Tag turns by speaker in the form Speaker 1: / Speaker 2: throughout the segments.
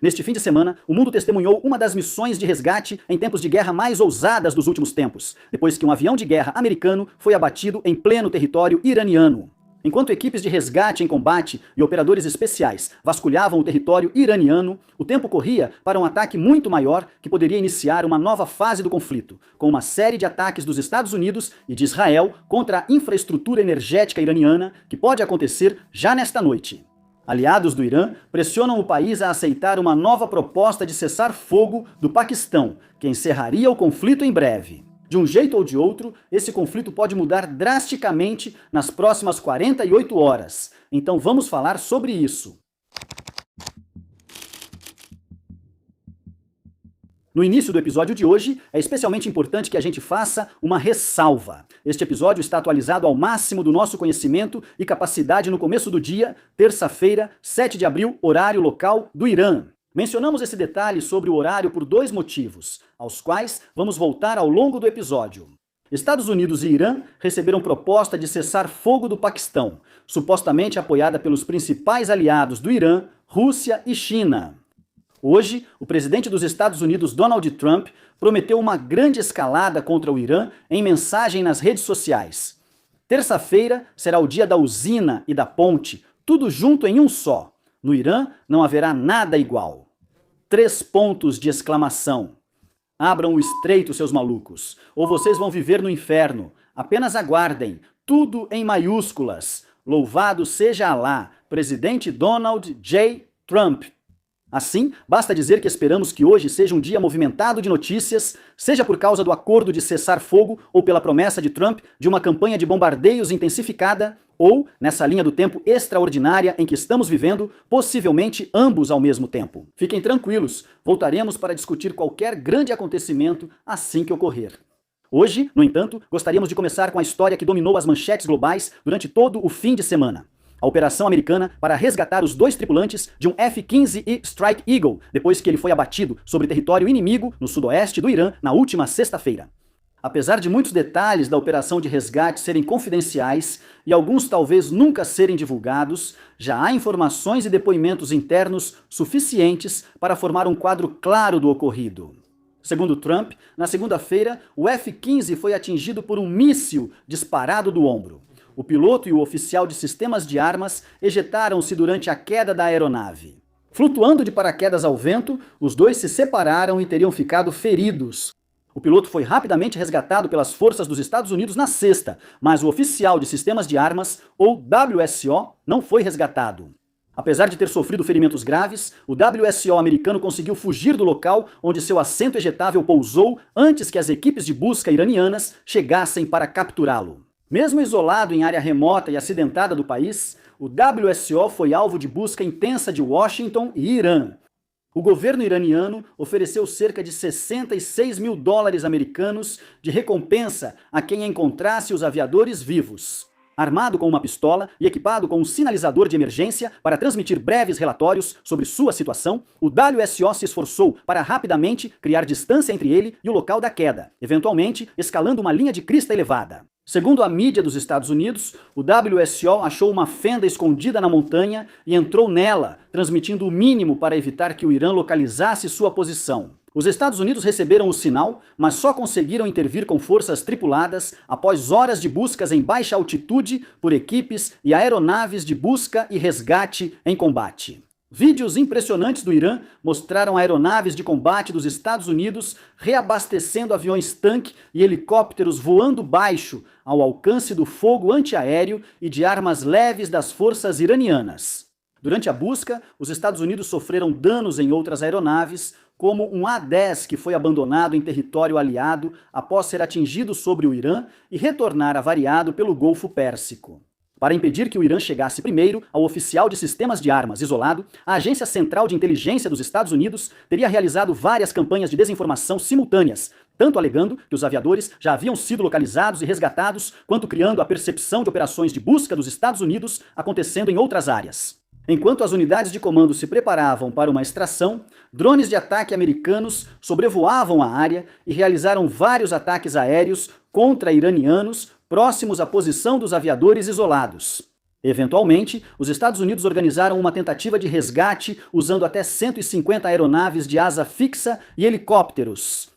Speaker 1: Neste fim de semana, o mundo testemunhou uma das missões de resgate em tempos de guerra mais ousadas dos últimos tempos, depois que um avião de guerra americano foi abatido em pleno território iraniano. Enquanto equipes de resgate em combate e operadores especiais vasculhavam o território iraniano, o tempo corria para um ataque muito maior que poderia iniciar uma nova fase do conflito, com uma série de ataques dos Estados Unidos e de Israel contra a infraestrutura energética iraniana, que pode acontecer já nesta noite. Aliados do Irã pressionam o país a aceitar uma nova proposta de cessar-fogo do Paquistão, que encerraria o conflito em breve. De um jeito ou de outro, esse conflito pode mudar drasticamente nas próximas 48 horas. Então vamos falar sobre isso. No início do episódio de hoje, é especialmente importante que a gente faça uma ressalva. Este episódio está atualizado ao máximo do nosso conhecimento e capacidade no começo do dia, terça-feira, 7 de abril, horário local do Irã. Mencionamos esse detalhe sobre o horário por dois motivos, aos quais vamos voltar ao longo do episódio. Estados Unidos e Irã receberam proposta de cessar fogo do Paquistão, supostamente apoiada pelos principais aliados do Irã, Rússia e China. Hoje, o presidente dos Estados Unidos, Donald Trump, prometeu uma grande escalada contra o Irã em mensagem nas redes sociais. Terça-feira será o dia da usina e da ponte, tudo junto em um só. No Irã não haverá nada igual. 3 pontos de exclamação. Abram o estreito, seus malucos, ou vocês vão viver no inferno. Apenas aguardem, tudo em maiúsculas. Louvado seja Alá, presidente Donald J. Trump. Assim, basta dizer que esperamos que hoje seja um dia movimentado de notícias, seja por causa do acordo de cessar fogo ou pela promessa de Trump de uma campanha de bombardeios intensificada, ou, nessa linha do tempo extraordinária em que estamos vivendo, possivelmente ambos ao mesmo tempo. Fiquem tranquilos, voltaremos para discutir qualquer grande acontecimento assim que ocorrer. Hoje, no entanto, gostaríamos de começar com a história que dominou as manchetes globais durante todo o fim de semana. A operação americana para resgatar os 2 tripulantes de um F-15E Strike Eagle, depois que ele foi abatido sobre território inimigo no sudoeste do Irã na última sexta-feira. Apesar de muitos detalhes da operação de resgate serem confidenciais e alguns talvez nunca serem divulgados, já há informações e depoimentos internos suficientes para formar um quadro claro do ocorrido. Segundo Trump, na segunda-feira, o F-15 foi atingido por um míssil disparado do ombro. O piloto e o oficial de sistemas de armas ejetaram-se durante a queda da aeronave. Flutuando de paraquedas ao vento, os 2 se separaram e teriam ficado feridos. O piloto foi rapidamente resgatado pelas forças dos Estados Unidos na sexta, mas o oficial de sistemas de armas, ou WSO, não foi resgatado. Apesar de ter sofrido ferimentos graves, o WSO americano conseguiu fugir do local onde seu assento ejetável pousou antes que as equipes de busca iranianas chegassem para capturá-lo. Mesmo isolado em área remota e acidentada do país, o WSO foi alvo de busca intensa de Washington e Irã. O governo iraniano ofereceu cerca de 66 mil dólares americanos de recompensa a quem encontrasse os aviadores vivos. Armado com uma pistola e equipado com um sinalizador de emergência para transmitir breves relatórios sobre sua situação, o WSO se esforçou para rapidamente criar distância entre ele e o local da queda, eventualmente escalando uma linha de crista elevada. Segundo a mídia dos Estados Unidos, o WSO achou uma fenda escondida na montanha e entrou nela, transmitindo o mínimo para evitar que o Irã localizasse sua posição. Os Estados Unidos receberam o sinal, mas só conseguiram intervir com forças tripuladas após horas de buscas em baixa altitude por equipes e aeronaves de busca e resgate em combate. Vídeos impressionantes do Irã mostraram aeronaves de combate dos Estados Unidos reabastecendo aviões-tanque e helicópteros voando baixo ao alcance do fogo antiaéreo e de armas leves das forças iranianas. Durante a busca, os Estados Unidos sofreram danos em outras aeronaves, como um A-10 que foi abandonado em território aliado após ser atingido sobre o Irã e retornar avariado pelo Golfo Pérsico. Para impedir que o Irã chegasse primeiro ao oficial de sistemas de armas isolado, a Agência Central de Inteligência dos Estados Unidos teria realizado várias campanhas de desinformação simultâneas, tanto alegando que os aviadores já haviam sido localizados e resgatados, quanto criando a percepção de operações de busca dos Estados Unidos acontecendo em outras áreas. Enquanto as unidades de comando se preparavam para uma extração, drones de ataque americanos sobrevoavam a área e realizaram vários ataques aéreos contra iranianos próximos à posição dos aviadores isolados. Eventualmente, os Estados Unidos organizaram uma tentativa de resgate usando até 150 aeronaves de asa fixa e helicópteros.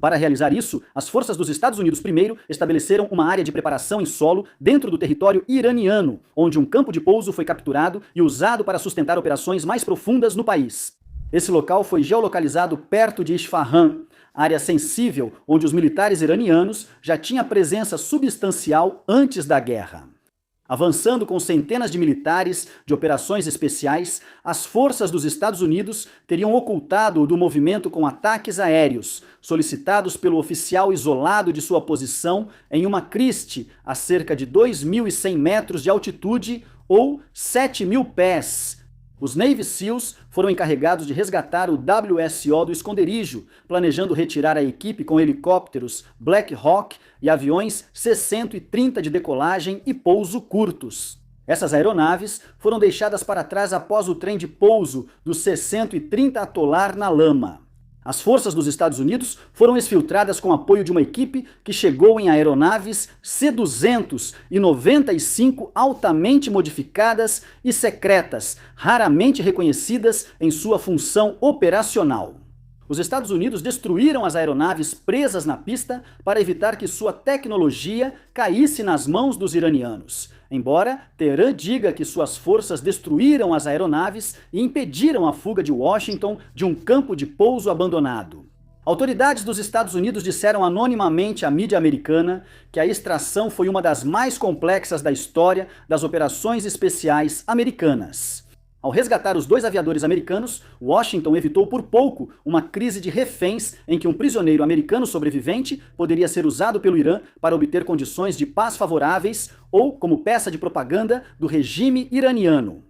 Speaker 1: Para realizar isso, as forças dos Estados Unidos primeiro estabeleceram uma área de preparação em solo dentro do território iraniano, onde um campo de pouso foi capturado e usado para sustentar operações mais profundas no país. Esse local foi geolocalizado perto de Isfahan, área sensível onde os militares iranianos já tinham presença substancial antes da guerra. Avançando com centenas de militares de operações especiais, as forças dos Estados Unidos teriam ocultado do movimento com ataques aéreos, solicitados pelo oficial isolado de sua posição em uma criste a cerca de 2.100 metros de altitude ou 7.000 pés. Os Navy SEALs foram encarregados de resgatar o WSO do esconderijo, planejando retirar a equipe com helicópteros Black Hawk e aviões C-130 de decolagem e pouso curtos. Essas aeronaves foram deixadas para trás após o trem de pouso do C-130 atolar na lama. As forças dos Estados Unidos foram exfiltradas com apoio de uma equipe que chegou em aeronaves C-200 e 95 altamente modificadas e secretas, raramente reconhecidas em sua função operacional. Os Estados Unidos destruíram as aeronaves presas na pista para evitar que sua tecnologia caísse nas mãos dos iranianos. Embora Teherã diga que suas forças destruíram as aeronaves e impediram a fuga de Washington de um campo de pouso abandonado. Autoridades dos Estados Unidos disseram anonimamente à mídia americana que a extração foi uma das mais complexas da história das operações especiais americanas. Ao resgatar os 2 aviadores americanos, Washington evitou por pouco uma crise de reféns em que um prisioneiro americano sobrevivente poderia ser usado pelo Irã para obter condições de paz favoráveis ou como peça de propaganda do regime iraniano.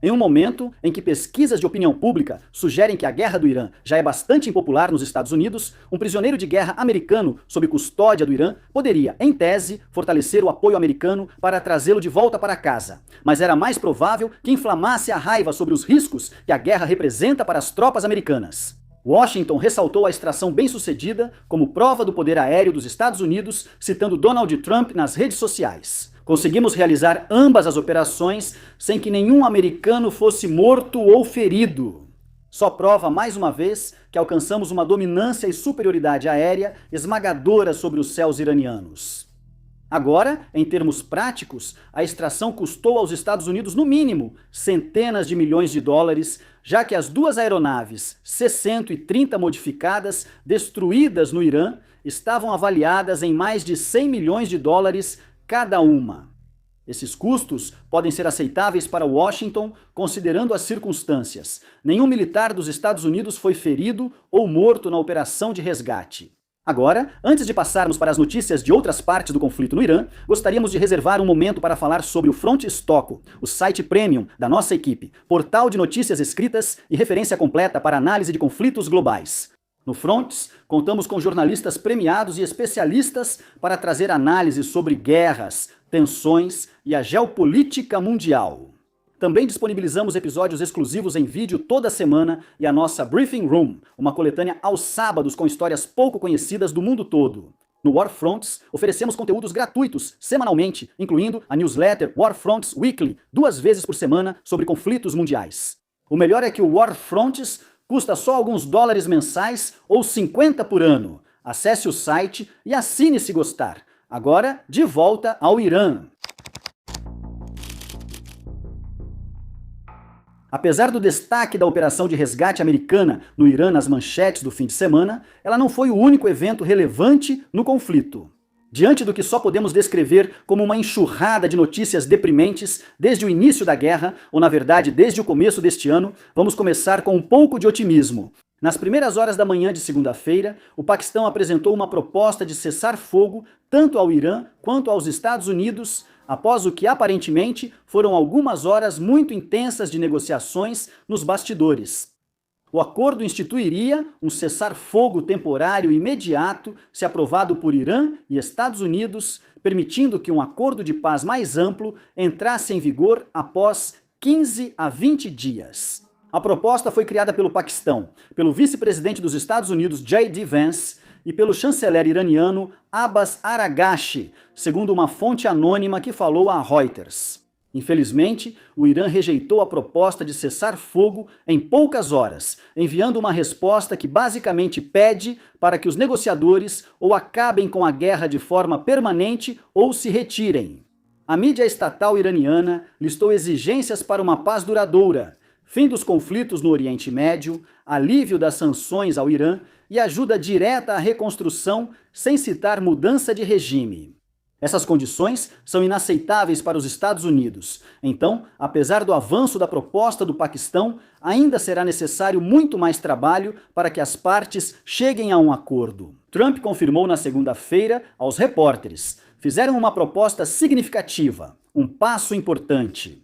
Speaker 1: Em um momento em que pesquisas de opinião pública sugerem que a guerra do Irã já é bastante impopular nos Estados Unidos, um prisioneiro de guerra americano sob custódia do Irã poderia, em tese, fortalecer o apoio americano para trazê-lo de volta para casa. Mas era mais provável que inflamasse a raiva sobre os riscos que a guerra representa para as tropas americanas. Washington ressaltou a extração bem-sucedida como prova do poder aéreo dos Estados Unidos, citando Donald Trump nas redes sociais. Conseguimos realizar ambas as operações sem que nenhum americano fosse morto ou ferido. Só prova, mais uma vez, que alcançamos uma dominância e superioridade aérea esmagadora sobre os céus iranianos. Agora, em termos práticos, a extração custou aos Estados Unidos, no mínimo, centenas de milhões de dólares, já que as 2 aeronaves C-130 modificadas destruídas no Irã estavam avaliadas em mais de 100 milhões de dólares cada uma. Esses custos podem ser aceitáveis para Washington, considerando as circunstâncias. Nenhum militar dos Estados Unidos foi ferido ou morto na operação de resgate. Agora, antes de passarmos para as notícias de outras partes do conflito no Irã, gostaríamos de reservar um momento para falar sobre o Front Stoco, o site premium da nossa equipe, portal de notícias escritas e referência completa para análise de conflitos globais. No Fronts, contamos com jornalistas premiados e especialistas para trazer análises sobre guerras, tensões e a geopolítica mundial. Também disponibilizamos episódios exclusivos em vídeo toda semana e a nossa Briefing Room, uma coletânea aos sábados com histórias pouco conhecidas do mundo todo. No War Fronts, oferecemos conteúdos gratuitos, semanalmente, incluindo a newsletter War Fronts Weekly, 2 vezes por semana, sobre conflitos mundiais. O melhor é que o War Fronts custa só alguns dólares mensais ou 50 por ano. Acesse o site e assine se gostar. Agora, de volta ao Irã. Apesar do destaque da operação de resgate americana no Irã nas manchetes do fim de semana, ela não foi o único evento relevante no conflito. Diante do que só podemos descrever como uma enxurrada de notícias deprimentes desde o início da guerra, ou na verdade desde o começo deste ano, vamos começar com um pouco de otimismo. Nas primeiras horas da manhã de segunda-feira, o Paquistão apresentou uma proposta de cessar fogo tanto ao Irã quanto aos Estados Unidos, após o que aparentemente foram algumas horas muito intensas de negociações nos bastidores. O acordo instituiria um cessar-fogo temporário imediato, se aprovado por Irã e Estados Unidos, permitindo que um acordo de paz mais amplo entrasse em vigor após 15 a 20 dias. A proposta foi criada pelo Paquistão, pelo vice-presidente dos Estados Unidos, J.D. Vance, e pelo chanceler iraniano Abbas Araghchi, segundo uma fonte anônima que falou à Reuters. Infelizmente, o Irã rejeitou a proposta de cessar fogo em poucas horas, enviando uma resposta que basicamente pede para que os negociadores ou acabem com a guerra de forma permanente ou se retirem. A mídia estatal iraniana listou exigências para uma paz duradoura, fim dos conflitos no Oriente Médio, alívio das sanções ao Irã e ajuda direta à reconstrução, sem citar mudança de regime. Essas condições são inaceitáveis para os Estados Unidos. Então, apesar do avanço da proposta do Paquistão, ainda será necessário muito mais trabalho para que as partes cheguem a um acordo. Trump confirmou na segunda-feira aos repórteres: fizeram uma proposta significativa, um passo importante.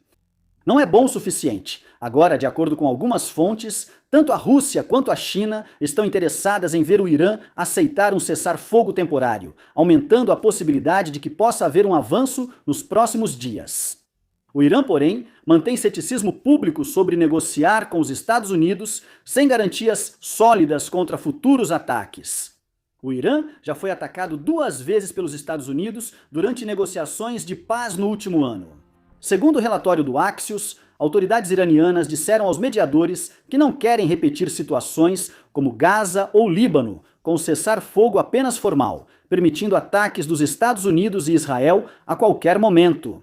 Speaker 1: Não é bom o suficiente. Agora, de acordo com algumas fontes, tanto a Rússia quanto a China estão interessadas em ver o Irã aceitar um cessar-fogo temporário, aumentando a possibilidade de que possa haver um avanço nos próximos dias. O Irã, porém, mantém ceticismo público sobre negociar com os Estados Unidos sem garantias sólidas contra futuros ataques. O Irã já foi atacado 2 vezes pelos Estados Unidos durante negociações de paz no último ano. Segundo o relatório do Axios, autoridades iranianas disseram aos mediadores que não querem repetir situações como Gaza ou Líbano, com cessar-fogo apenas formal, permitindo ataques dos Estados Unidos e Israel a qualquer momento.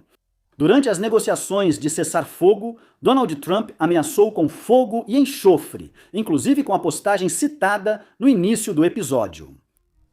Speaker 1: Durante as negociações de cessar-fogo, Donald Trump ameaçou com fogo e enxofre, inclusive com a postagem citada no início do episódio.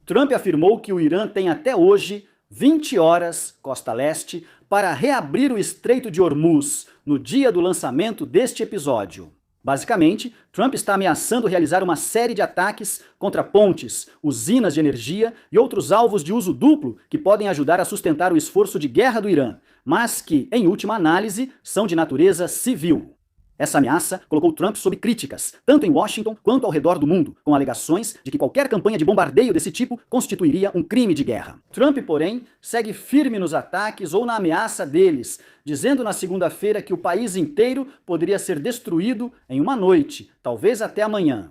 Speaker 1: Trump afirmou que o Irã tem até hoje 20 horas, costa leste, para reabrir o Estreito de Hormuz, no dia do lançamento deste episódio. Basicamente, Trump está ameaçando realizar uma série de ataques contra pontes, usinas de energia e outros alvos de uso duplo que podem ajudar a sustentar o esforço de guerra do Irã, mas que, em última análise, são de natureza civil. Essa ameaça colocou Trump sob críticas, tanto em Washington quanto ao redor do mundo, com alegações de que qualquer campanha de bombardeio desse tipo constituiria um crime de guerra. Trump, porém, segue firme nos ataques ou na ameaça deles, dizendo na segunda-feira que o país inteiro poderia ser destruído em uma noite, talvez até amanhã.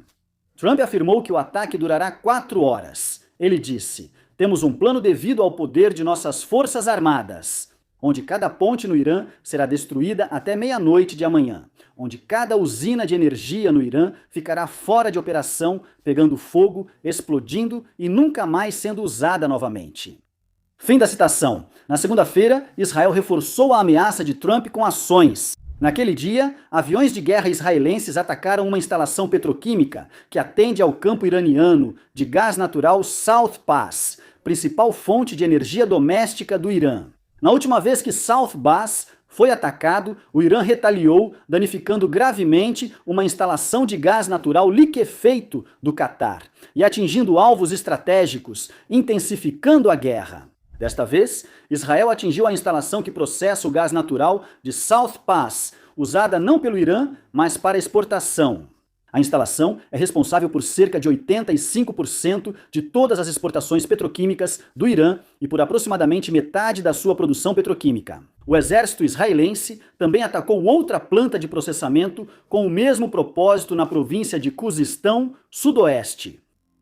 Speaker 1: Trump afirmou que o ataque durará 4 horas. Ele disse: "Temos um plano devido ao poder de nossas forças armadas, onde cada ponte no Irã será destruída até meia-noite de amanhã, onde cada usina de energia no Irã ficará fora de operação, pegando fogo, explodindo e nunca mais sendo usada novamente." Fim da citação. Na segunda-feira, Israel reforçou a ameaça de Trump com ações. Naquele dia, aviões de guerra israelenses atacaram uma instalação petroquímica que atende ao campo iraniano de gás natural South Pass, principal fonte de energia doméstica do Irã. Na última vez que South Pass foi atacado, o Irã retaliou, danificando gravemente uma instalação de gás natural liquefeito do Catar e atingindo alvos estratégicos, intensificando a guerra. Desta vez, Israel atingiu a instalação que processa o gás natural de South Pass, usada não pelo Irã, mas para exportação. A instalação é responsável por cerca de 85% de todas as exportações petroquímicas do Irã e por aproximadamente metade da sua produção petroquímica. O exército israelense também atacou outra planta de processamento com o mesmo propósito na província de Khuzistão, sudoeste.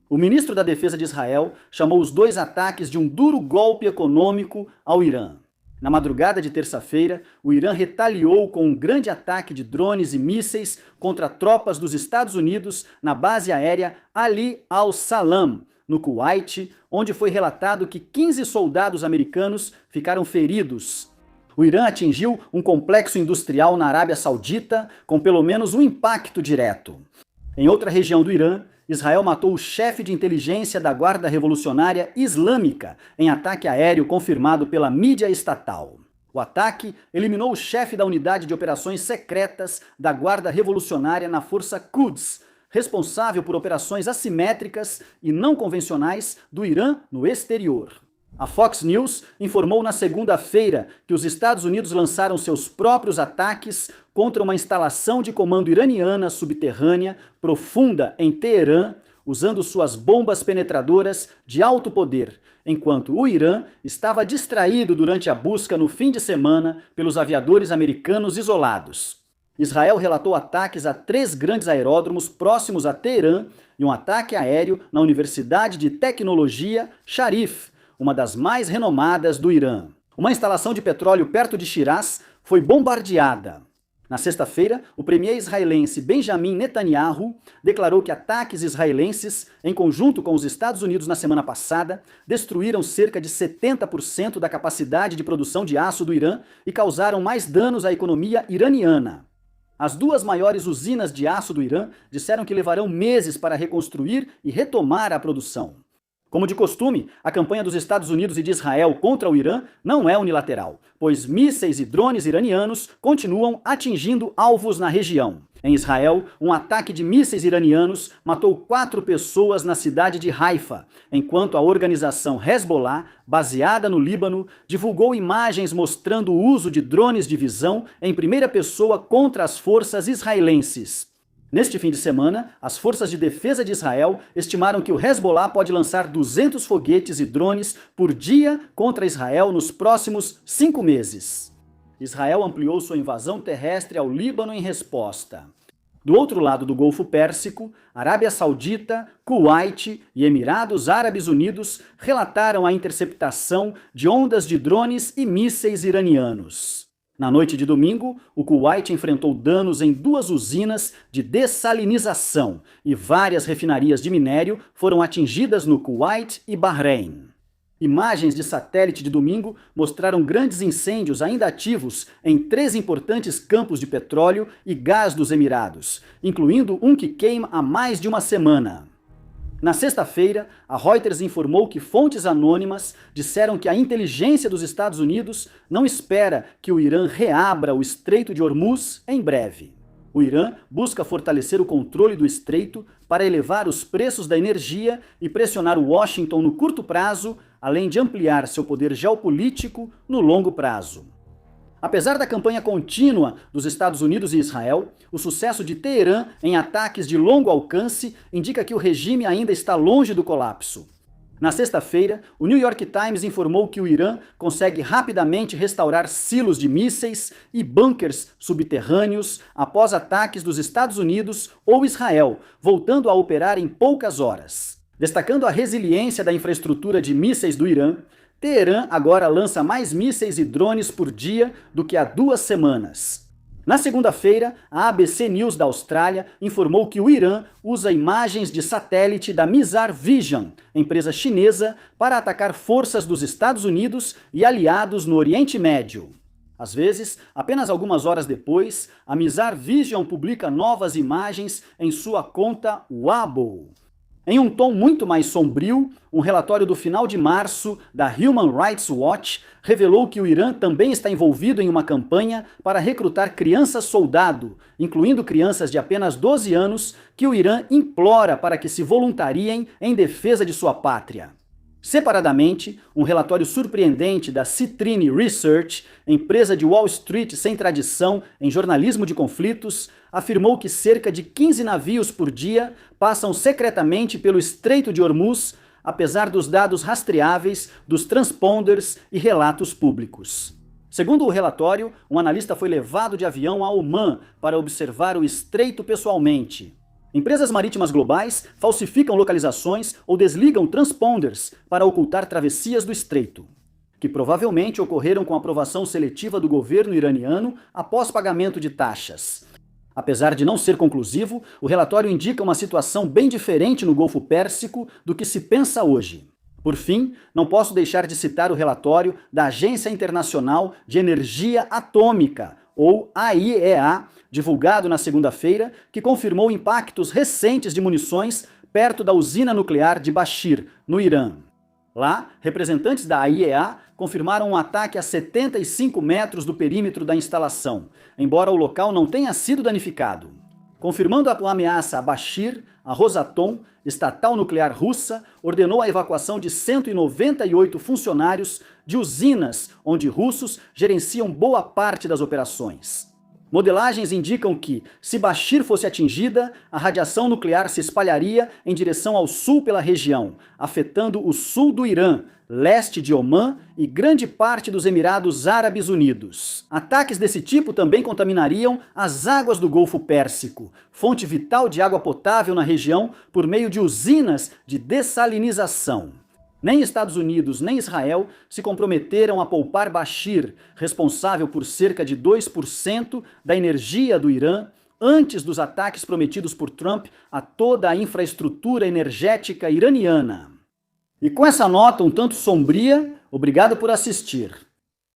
Speaker 1: O ministro da Defesa de Israel chamou os 2 ataques de um duro golpe econômico ao Irã. Na madrugada de terça-feira, o Irã retaliou com um grande ataque de drones e mísseis contra tropas dos Estados Unidos na base aérea Ali al-Salam, no Kuwait, onde foi relatado que 15 soldados americanos ficaram feridos. O Irã atingiu um complexo industrial na Arábia Saudita com pelo menos um impacto direto. Em outra região do Irã, Israel matou o chefe de inteligência da Guarda Revolucionária Islâmica em ataque aéreo confirmado pela mídia estatal. O ataque eliminou o chefe da unidade de operações secretas da Guarda Revolucionária na Força Quds, responsável por operações assimétricas e não convencionais do Irã no exterior. A Fox News informou na segunda-feira que os Estados Unidos lançaram seus próprios ataques contra uma instalação de comando iraniana subterrânea profunda em Teherã, usando suas bombas penetradoras de alto poder, enquanto o Irã estava distraído durante a busca no fim de semana pelos aviadores americanos isolados. Israel relatou ataques a 3 grandes aeródromos próximos a Teherã e um ataque aéreo na Universidade de Tecnologia Sharif, uma das mais renomadas do Irã. Uma instalação de petróleo perto de Shiraz foi bombardeada. Na sexta-feira, o premier israelense Benjamin Netanyahu declarou que ataques israelenses, em conjunto com os Estados Unidos na semana passada, destruíram cerca de 70% da capacidade de produção de aço do Irã e causaram mais danos à economia iraniana. As duas maiores usinas de aço do Irã disseram que levarão meses para reconstruir e retomar a produção. Como de costume, a campanha dos Estados Unidos e de Israel contra o Irã não é unilateral, pois mísseis e drones iranianos continuam atingindo alvos na região. Em Israel, um ataque de mísseis iranianos matou 4 pessoas na cidade de Haifa, enquanto a organização Hezbollah, baseada no Líbano, divulgou imagens mostrando o uso de drones de visão em primeira pessoa contra as forças israelenses. Neste fim de semana, as forças de defesa de Israel estimaram que o Hezbollah pode lançar 200 foguetes e drones por dia contra Israel nos próximos 5 meses. Israel ampliou sua invasão terrestre ao Líbano em resposta. Do outro lado do Golfo Pérsico, Arábia Saudita, Kuwait e Emirados Árabes Unidos relataram a interceptação de ondas de drones e mísseis iranianos. Na noite de domingo, o Kuwait enfrentou danos em 2 usinas de dessalinização e várias refinarias de minério foram atingidas no Kuwait e Bahrein. Imagens de satélite de domingo mostraram grandes incêndios ainda ativos em 3 importantes campos de petróleo e gás dos Emirados, incluindo um que queima há mais de uma semana. Na sexta-feira, a Reuters informou que fontes anônimas disseram que a inteligência dos Estados Unidos não espera que o Irã reabra o Estreito de Hormuz em breve. O Irã busca fortalecer o controle do estreito para elevar os preços da energia e pressionar Washington no curto prazo, além de ampliar seu poder geopolítico no longo prazo. Apesar da campanha contínua dos Estados Unidos e Israel, o sucesso de Teherã em ataques de longo alcance indica que o regime ainda está longe do colapso. Na sexta-feira, o New York Times informou que o Irã consegue rapidamente restaurar silos de mísseis e bunkers subterrâneos após ataques dos Estados Unidos ou Israel, voltando a operar em poucas horas. Destacando a resiliência da infraestrutura de mísseis do Irã, Teherã agora lança mais mísseis e drones por dia do que há 2 semanas. Na segunda-feira, a ABC News da Austrália informou que o Irã usa imagens de satélite da Mizar Vision, empresa chinesa, para atacar forças dos Estados Unidos e aliados no Oriente Médio. Às vezes, apenas algumas horas depois, a Mizar Vision publica novas imagens em sua conta Weibo. Em um tom muito mais sombrio, um relatório do final de março da Human Rights Watch revelou que o Irã também está envolvido em uma campanha para recrutar crianças-soldado, incluindo crianças de apenas 12 anos, que o Irã implora para que se voluntariem em defesa de sua pátria. Separadamente, um relatório surpreendente da Citrine Research, empresa de Wall Street sem tradição em jornalismo de conflitos, afirmou que cerca de 15 navios por dia passam secretamente pelo Estreito de Hormuz, apesar dos dados rastreáveis dos transponders e relatos públicos. Segundo o relatório, um analista foi levado de avião a Omã para observar o estreito pessoalmente. Empresas marítimas globais falsificam localizações ou desligam transponders para ocultar travessias do estreito, que provavelmente ocorreram com aprovação seletiva do governo iraniano após pagamento de taxas. Apesar de não ser conclusivo, o relatório indica uma situação bem diferente no Golfo Pérsico do que se pensa hoje. Por fim, não posso deixar de citar o relatório da Agência Internacional de Energia Atômica, ou AIEA, divulgado na segunda-feira, que confirmou impactos recentes de munições perto da usina nuclear de Bashir, no Irã. Lá, representantes da AIEA confirmaram um ataque a 75 metros do perímetro da instalação, embora o local não tenha sido danificado. Confirmando a ameaça a Bashir, a Rosatom, estatal nuclear russa, ordenou a evacuação de 198 funcionários de usinas onde russos gerenciam boa parte das operações. Modelagens indicam que, se Bashir fosse atingida, a radiação nuclear se espalharia em direção ao sul pela região, afetando o sul do Irã, leste de Omã e grande parte dos Emirados Árabes Unidos. Ataques desse tipo também contaminariam as águas do Golfo Pérsico, fonte vital de água potável na região por meio de usinas de dessalinização. Nem Estados Unidos nem Israel se comprometeram a poupar Bashir, responsável por cerca de 2% da energia do Irã, antes dos ataques prometidos por Trump a toda a infraestrutura energética iraniana. E com essa nota um tanto sombria, obrigado por assistir.